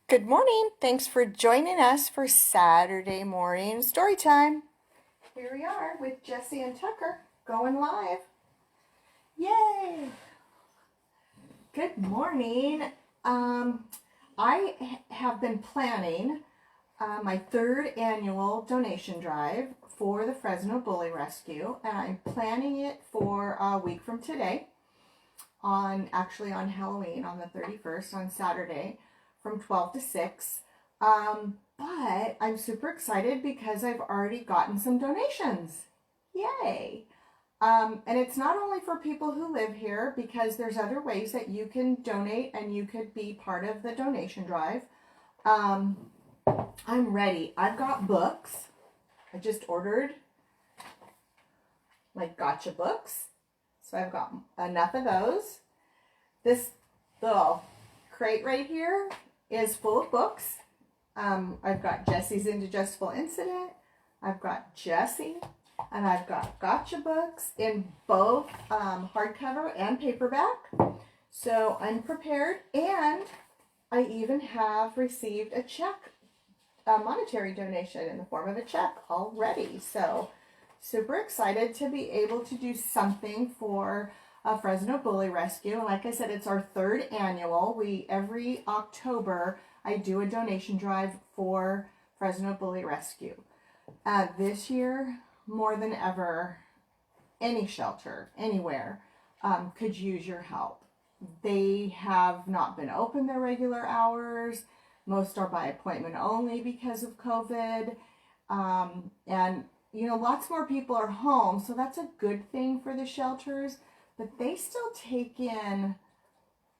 Good morning. Thanks for joining us for Saturday morning story time. Here we are with Jessie and Tucker going live. Yay! Good morning. I have been planning my third annual donation drive for the Fresno Bully Rescue, and I'm planning it for a week from today, on Halloween on the 31st, on Saturday, from 12 to 6. But I'm super excited because I've already gotten some donations. Yay! And it's not only for people who live here, because there's other ways that you can donate and you could be part of the donation drive. I'm ready. I've got books. I just ordered like gotcha books. So I've got enough of those. This little crate right here is full of books. I've got Jessie's Indigestible Incident. I've got Jessie. And I've got gotcha books in both hardcover and paperback. So I'm prepared. And I even have received a check, a monetary donation in the form of a check already. So super excited to be able to do something for Fresno Bully Rescue. And like I said, it's our third annual. Every October, I do a donation drive for Fresno Bully Rescue. This year, more than ever, any shelter, anywhere, could use your help. They have not been open their regular hours. Most are by appointment only because of COVID. And lots more people are home, so that's a good thing for the shelters. But they still take in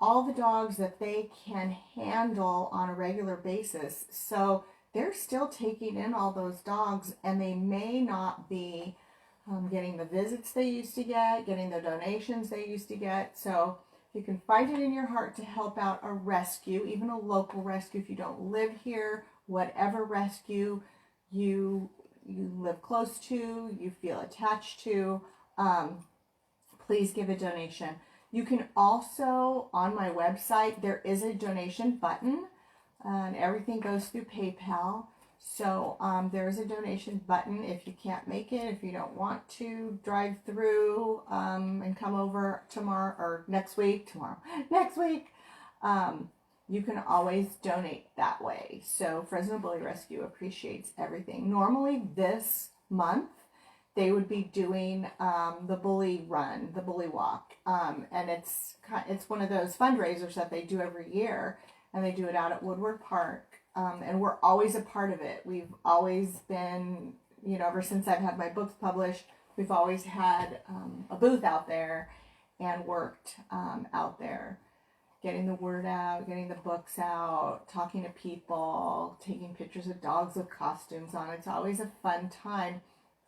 all the dogs that they can handle on a regular basis. So they're still taking in all those dogs, and they may not be getting the visits they used to get, getting the donations they used to get. So if you can find it in your heart to help out a rescue, even a local rescue, if you don't live here, whatever rescue you live close to, you feel attached to, please give a donation. You can also, on my website, there is a donation button, and everything goes through PayPal. So there's a donation button if you can't make it, if you don't want to drive through and come over tomorrow or next week, you can always donate that way. So Fresno Bully Rescue appreciates everything. Normally this month, they would be doing the bully run, the bully walk. And it's one of those fundraisers that they do every year, and they do it out at Woodward Park. And we're always a part of it. We've always been, ever since I've had my books published, we've always had a booth out there and worked out there, getting the word out, getting the books out, talking to people, taking pictures of dogs with costumes on. It's always a fun time.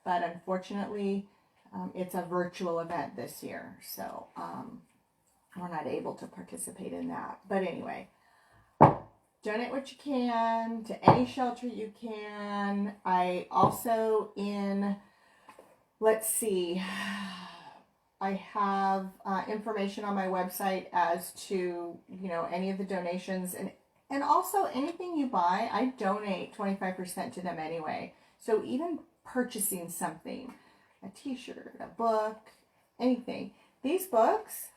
But unfortunately, it's a virtual event this year, so we're not able to participate in that. But anyway, donate what you can to any shelter you can. I also I have information on my website as to, any of the donations. And also anything you buy, I donate 25% to them anyway. So even purchasing something, a t-shirt, a book, anything. These books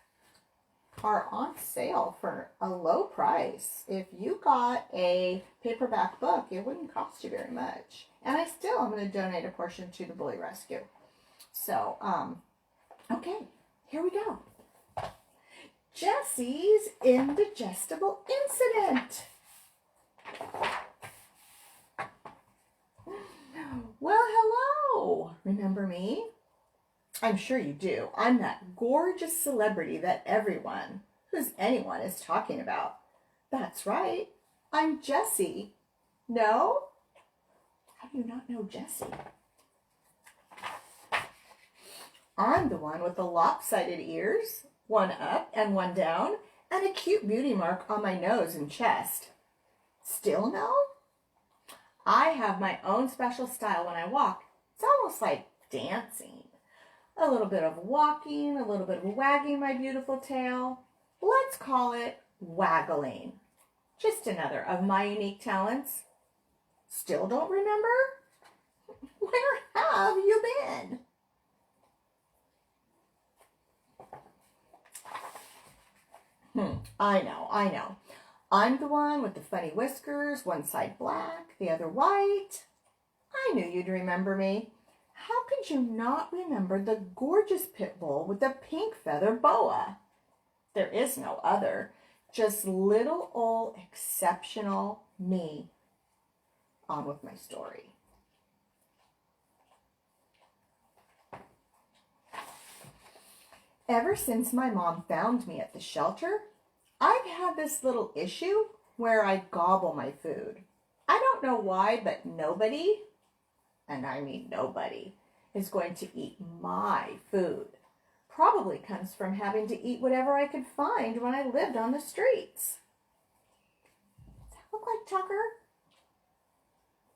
are on sale for a low price. If you got a paperback book, it wouldn't cost you very much. And I still am going to donate a portion to the Bully Rescue. So, okay, here we go. Jessie's Indigestible Incident. Well, hello. Remember me? I'm sure you do. I'm that gorgeous celebrity that anyone is talking about. That's right. I'm Jessie. No? How do you not know Jessie? I'm the one with the lopsided ears, one up and one down, and a cute beauty mark on my nose and chest. Still no? I have my own special style when I walk. It's almost like dancing. A little bit of walking, a little bit of wagging my beautiful tail. Let's call it waggling. Just another of my unique talents. Still don't remember? Where have you been? I know. I'm the one with the funny whiskers, one side black, the other white. I knew you'd remember me. How could you not remember the gorgeous pit bull with the pink feather boa? There is no other, just little old exceptional me. On with my story. Ever since my mom found me at the shelter, I've had this little issue where I gobble my food. I don't know why, but nobody, and I mean nobody, is going to eat my food. Probably comes from having to eat whatever I could find when I lived on the streets. Does that look like Tucker?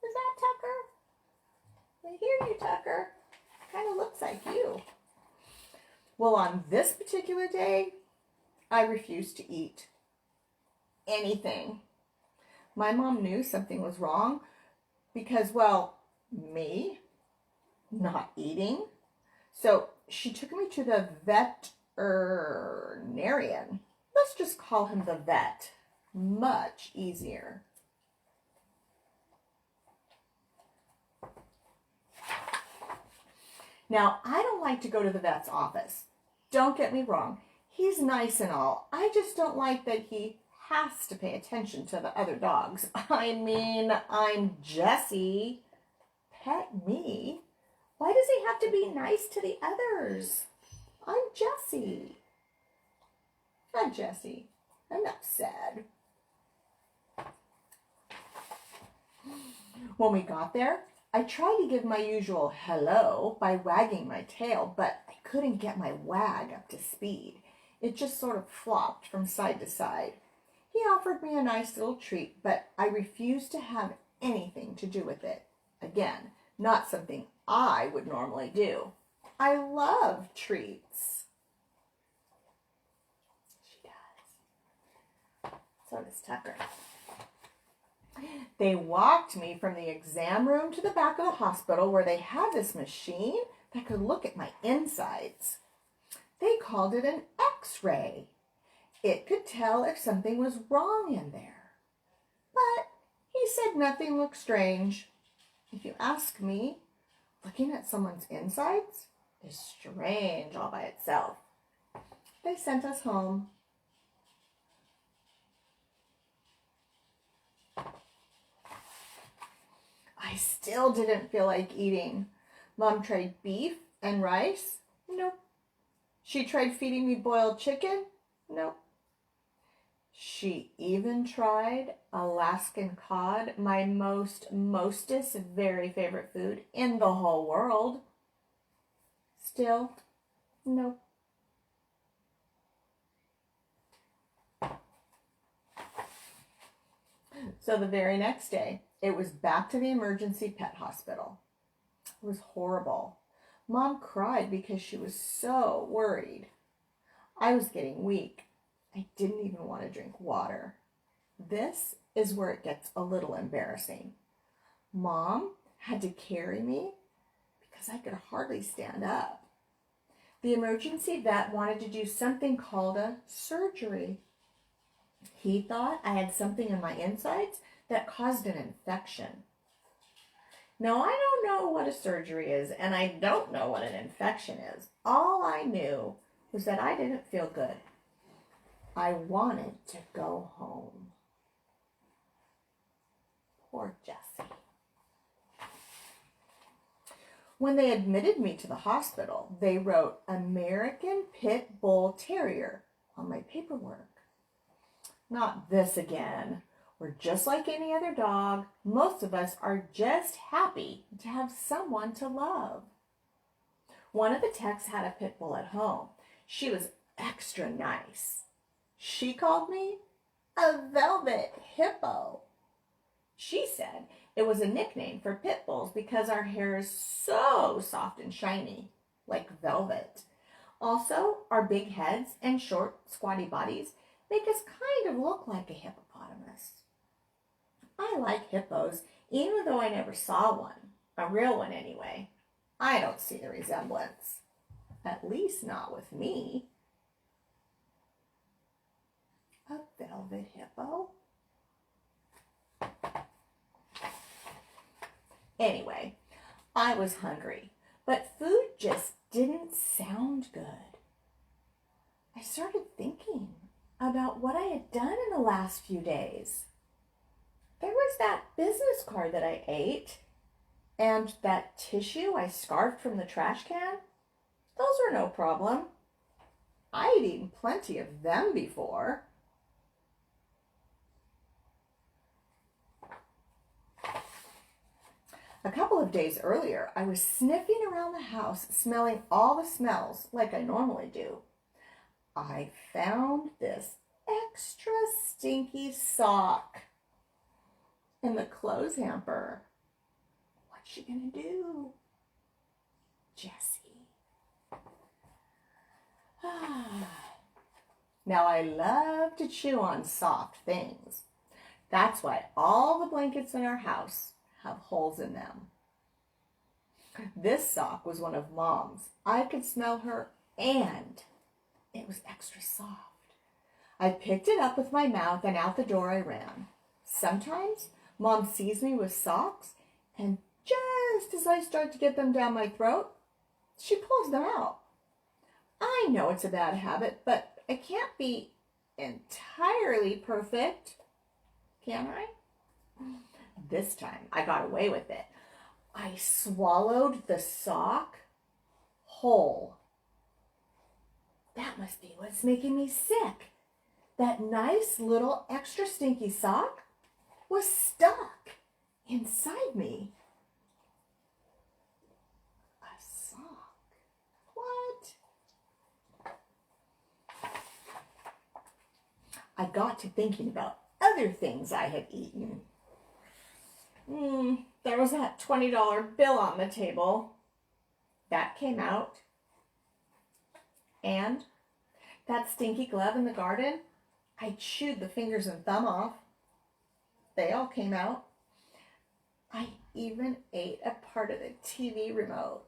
Is that Tucker? I hear you, Tucker. Kind of looks like you. Well, on this particular day, I refused to eat anything. My mom knew something was wrong because, well, me not eating. So she took me to the veterinarian. Let's just call him the vet. Much easier. Now, I don't like to go to the vet's office. Don't get me wrong. He's nice and all. I just don't like that he has to pay attention to the other dogs. I mean, I'm Jessie. Pet me. Why does he have to be nice to the others? I'm Jessie. I'm Jessie. Enough said. When we got there, I tried to give my usual hello by wagging my tail, but I couldn't get my wag up to speed. It just sort of flopped from side to side. He offered me a nice little treat, but I refused to have anything to do with it. Again, not something I would normally do. I love treats. She does. So does Tucker. They walked me from the exam room to the back of the hospital where they had this machine that could look at my insides. They called it an X-ray. It could tell if something was wrong in there. But he said nothing looked strange. If you ask me, looking at someone's insides is strange all by itself. They sent us home. I still didn't feel like eating. Mom tried beef and rice. Nope. She tried feeding me boiled chicken. Nope. She even tried Alaskan cod, my mostest very favorite food in the whole world. Still, nope. So the very next day, it was back to the emergency pet hospital. It was horrible. Mom cried because she was so worried. I was getting weak. I didn't even want to drink water. This is where it gets a little embarrassing. Mom had to carry me because I could hardly stand up. The emergency vet wanted to do something called a surgery. He thought I had something in my insides that caused an infection. Now, I don't know what a surgery is, and I don't know what an infection is. All I knew was that I didn't feel good. I wanted to go home. Poor Jessie. When they admitted me to the hospital, they wrote American Pit Bull Terrier on my paperwork. Not this again. We're just like any other dog. Most of us are just happy to have someone to love. One of the techs had a pit bull at home. She was extra nice. She called me a velvet hippo. She said it was a nickname for pit bulls because our hair is so soft and shiny, like velvet. Also, our big heads and short, squatty bodies make us kind of look like a hippopotamus. honest. I like hippos, even though I never saw one. A real one, anyway. I don't see the resemblance. At least not with me. A velvet hippo? Anyway, I was hungry, but food just didn't sound good. I started thinking about what I had done in the last few days. There was that business card that I ate, and that tissue I scarfed from the trash can. Those were no problem. I had eaten plenty of them before. A couple of days earlier, I was sniffing around the house, smelling all the smells like I normally do. I found this extra stinky sock in the clothes hamper. What's she gonna do? Jessie. Now I love to chew on soft things. That's why all the blankets in our house have holes in them. This sock was one of Mom's. I could smell her, and it was extra soft. I picked it up with my mouth, and out the door I ran. Sometimes Mom sees me with socks, and just as I start to get them down my throat, she pulls them out. I know it's a bad habit, but I can't be entirely perfect, can I? This time I got away with it. I swallowed the sock whole. That must be what's making me sick. That nice little extra stinky sock was stuck inside me. A sock? What? I got to thinking about other things I had eaten. There was that $20 bill on the table. That came out. And that stinky glove in the garden, I chewed the fingers and thumb off. They all came out. I even ate a part of the TV remote.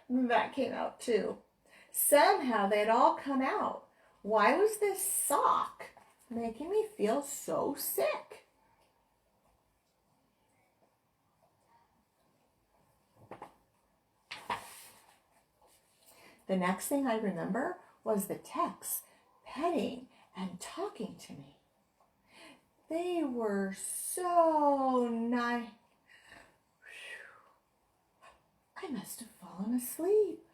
That came out too. Somehow they'd all come out. Why was this sock making me feel so sick? The next thing I remember was the texts petting and talking to me. They were so nice. I must have fallen asleep.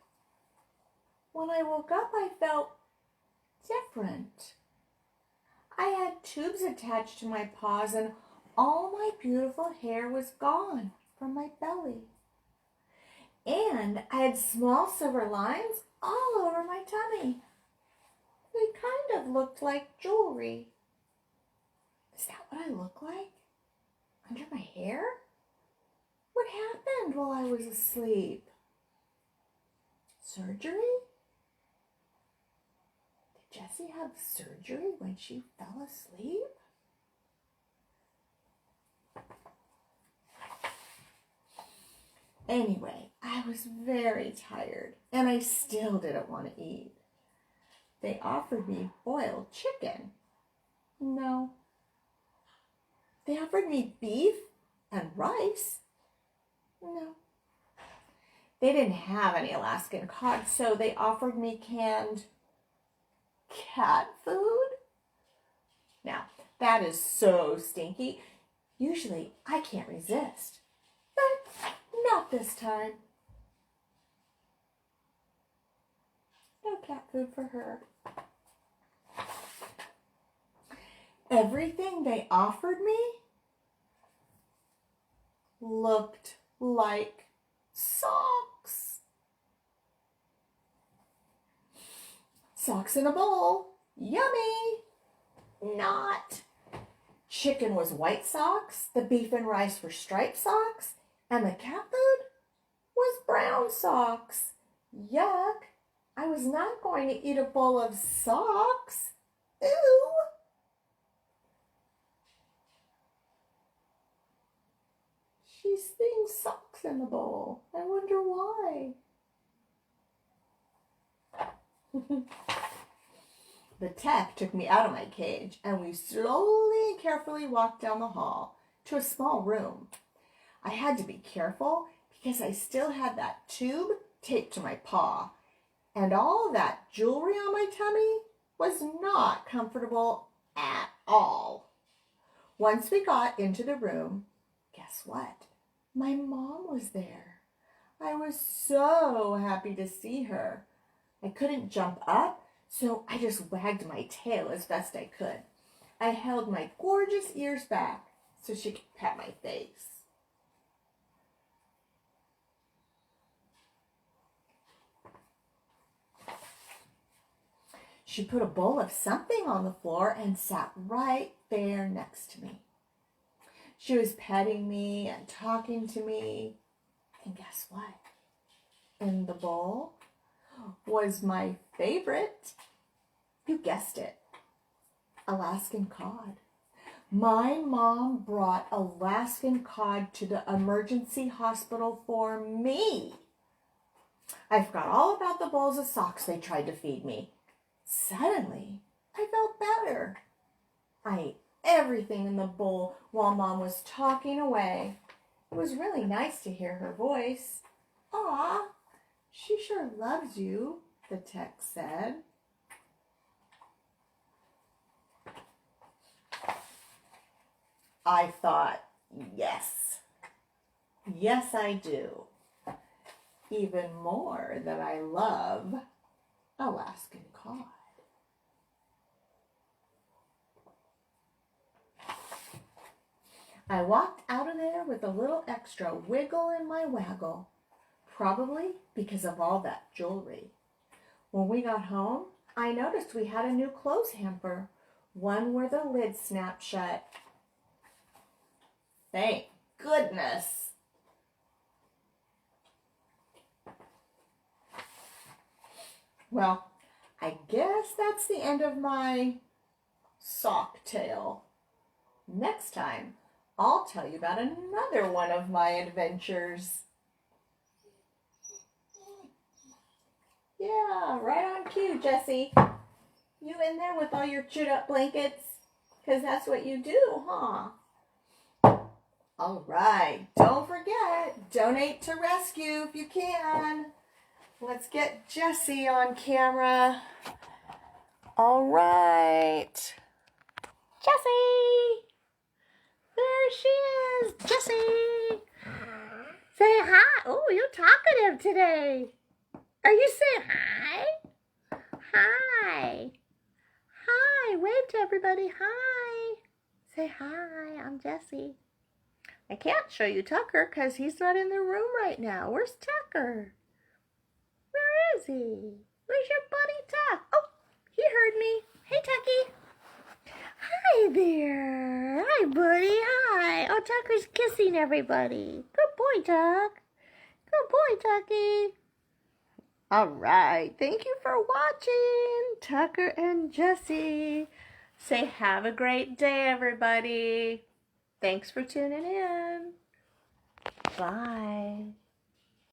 When I woke up, I felt different. I had tubes attached to my paws, and all my beautiful hair was gone from my belly. And I had small silver lines all over my tummy. They kind of looked like jewelry. Is that what I look like? Under my hair? What happened while I was asleep? Surgery? Did Jessie have surgery when she fell asleep? Anyway, I was very tired, and I still didn't want to eat. They offered me boiled chicken. No. They offered me beef and rice. No. They didn't have any Alaskan cod, so they offered me canned cat food. Now, that is so stinky. Usually, I can't resist. But not this time. No cat food for her. Everything they offered me looked like socks. Socks in a bowl. Yummy. Not. Chicken was white socks, the beef and rice were striped socks, and the cat food was brown socks. Yuck. I was not going to eat a bowl of socks. Ew. She's seeing socks in the bowl. I wonder why. The tech took me out of my cage, and we slowly and carefully walked down the hall to a small room. I had to be careful because I still had that tube taped to my paw, and all that jewelry on my tummy was not comfortable at all. Once we got into the room, guess what? My mom was there. I was so happy to see her. I couldn't jump up, so I just wagged my tail as best I could. I held my gorgeous ears back so she could pat my face. She put a bowl of something on the floor and sat right there next to me. She was petting me and talking to me. And guess what? In the bowl was my favorite. You guessed it. Alaskan cod. My mom brought Alaskan cod to the emergency hospital for me. I forgot all about the bowls of socks they tried to feed me. Suddenly, I felt better. I ate everything in the bowl while Mom was talking away. It was really nice to hear her voice. "Aw, she sure loves you," the tech said. I thought, yes, I do. Even more than I love Alaskan cod. I walked out of there with a little extra wiggle in my waggle, probably because of all that jewelry. When we got home, I noticed we had a new clothes hamper, one where the lid snapped shut. Thank goodness. Well, I guess that's the end of my sock tale. Next time, I'll tell you about another one of my adventures. Yeah, right on cue, Jessie. You in there with all your chewed up blankets? Because that's what you do, huh? All right, don't forget, donate to rescue if you can. Let's get Jessie on camera. All right. Jessie! There she is, Jessie! Say hi. Oh, you're talkative today. Are you saying hi? Hi. Hi. Wave to everybody. Hi. Say hi. I'm Jessie. I can't show you Tucker because he's not in the room right now. Where's Tucker? Where is he? Where's your buddy Tuck? Oh, he heard me. Hey, Tucky. Hi there. Hi, buddy. Hi. Oh, Tucker's kissing everybody. Good boy, Tuck. Good boy, Tucky. All right. Thank you for watching, Tucker and Jessie. Say have a great day, everybody. Thanks for tuning in. Bye.